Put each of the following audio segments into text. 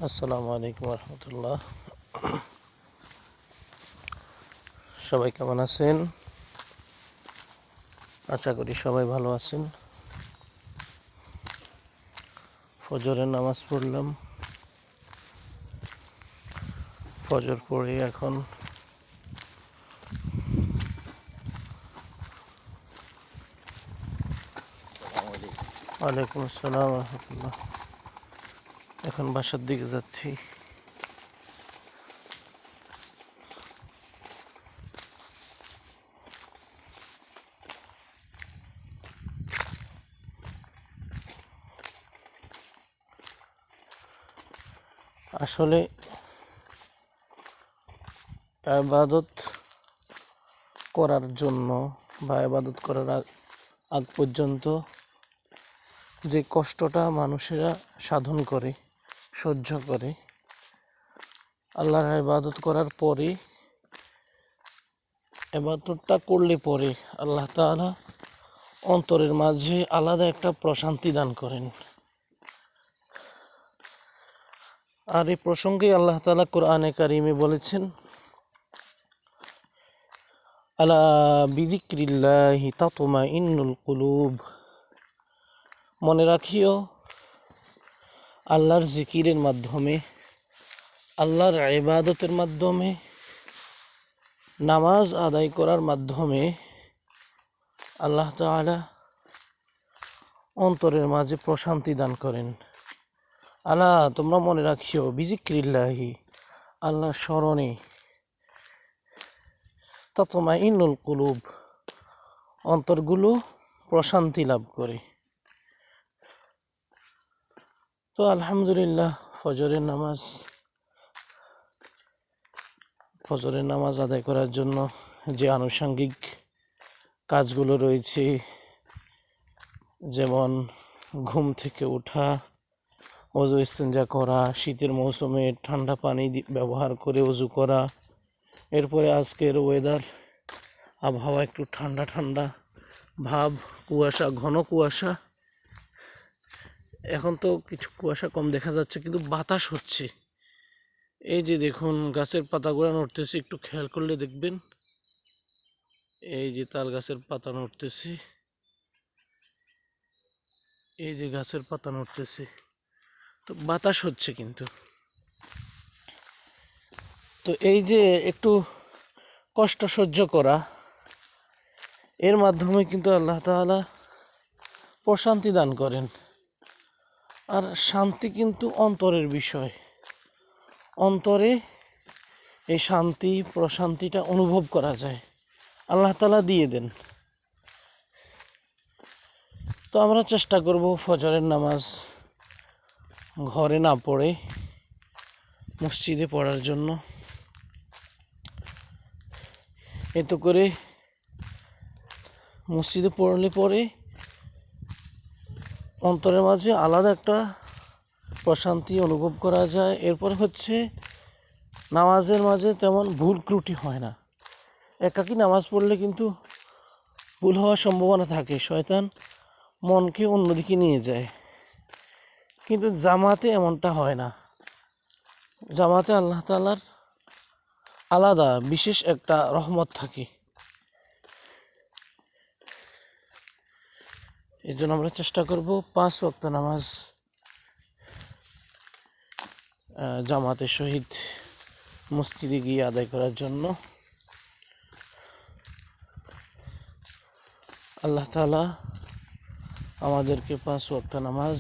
আসসালামু আলাইকুম রহমতুল্লাহ। সবাই কেমন আছেন? আশা করি সবাই ভালো আছেন। ফজরের নামাজ পড়লাম। ফজর পড়ে এখন ওয়ালাইকুম আসসালাম রহমতুল্লাহ। এখন বাসার দিকে যাচ্ছি। আসলে ইবাদত করার জন্য বা ইবাদত করার আগ পর্যন্ত যে কষ্টটা মানুষেরা সাধন করে, সহ্য করে, আল্লাহর ইবাদত করার পরে, ইবাদতটা করলে পরে আল্লাহ তাআলা অন্তরের মাঝে আলাদা একটা প্রশান্তি দান করেন। আর এই প্রসঙ্গে আল্লাহ তাআলা কোরআনে কারিমে বলেছেন, আলা বিযিক্রিল্লাহি তাতমাইন্নুল কুলুব, মনে রাখিও আল্লাহর জিকিরের মাধ্যমে, আল্লাহর ইবাদতের মাধ্যমে, নামাজ আদায় করার মাধ্যমে আল্লাহ তাআলা অন্তরের মাঝে প্রশান্তি দান করেন। আলা, তোমরা মনে রাখিও, বিযিক্রিল্লাহি, আল্লাহর স্মরণে, তাতমাইন্নুল কুলুব, অন্তরগুলো প্রশান্তি লাভ করে। তো আলহামদুলিল্লাহ, ফজরের নামাজ আদায় করার জন্য যে আনুষঙ্গিক কাজগুলো রয়েছে, যেমন ঘুম থেকে ওঠা, ওযু ইস্তেঞ্জা করা, শীতের মৌসুমে ঠান্ডা পানি ব্যবহার করে ওযু করা, এরপরে আজকের ওয়েদার, আবহাওয়া একটু ঠান্ডা ঠান্ডা ভাব, কুয়াশা, ঘন কুয়াশা। এখন তো কিছু কুয়াশা কম দেখা যাচ্ছে, কিন্তু বাতাস হচ্ছে। এই যে দেখুন, গাছের পাতাগুলো নড়তেছে, একটু খেয়াল করলে দেখবেন। এই যে তাল গাছের পাতা নড়তেছে, এই যে গাছের পাতা নড়তেছে, তো বাতাস হচ্ছে। কিন্তু তো এই যে একটু কষ্ট সহ্য করা, এর মাধ্যমে কিন্তু আল্লাহ তাআলা প্রশান্তি দান করেন। আর শান্তি কিন্তু অন্তরের বিষয়। অন্তরে এই শান্তি, প্রশান্তিটা অনুভব করা যায়, আল্লাহ তাআলা দিয়ে দেন। তো আমরা চেষ্টা করব ফজরের নামাজ ঘরে না পড়ে মসজিদে পড়ার জন্য। এতে করে মসজিদে পড়লে পরে অন্তরের মাঝে আলাদা একটা প্রশান্তি অনুভব করা যায়। এরপর হচ্ছে, নামাজের মাঝে তেমন ভুল ত্রুটি হয় না। একাকী নামাজ পড়লে কিন্তু ভুল হওয়ার সম্ভাবনা থাকে, শয়তান মনকে অন্যদিকে নিয়ে যায়। কিন্তু জামাতে এমনটা হয় না। জামাতে আল্লাহ তাআলার আলাদা বিশেষ একটা রহমত থাকে। এর জন্য আমরা চেষ্টা করব 5 ওয়াক্ত নামাজ জামাতের সহিত মসজিদে গিয়ে আদায় করার জন্য। আল্লাহ তাআলা আমাদেরকে 5 ওয়াক্ত নামাজ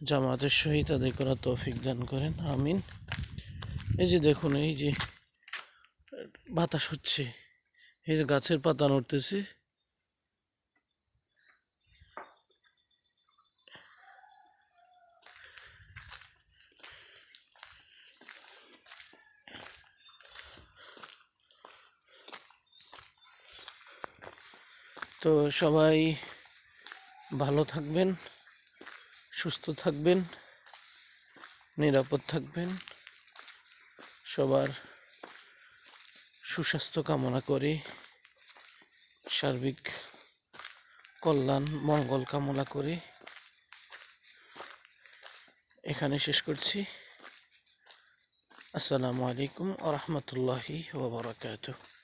জামাতের সহিত আদায় করার তৌফিক দান করেন, আমিন। এই যে দেখুন, এই যে বাতাস হচ্ছে, এই যে গাছের পাতা নড়তেছে। তো সবাই ভালো থাকবেন, সুস্থ থাকবেন, নিরাপদ থাকবেন। সবার সুস্বাস্থ্য কামনা করে, সার্বিক কল্যাণ মঙ্গল কামনা করে এখানে শেষ করছি। আসসালামু আলাইকুম ওয়া রাহমাতুল্লাহি ওয়া বারাকাতুহু।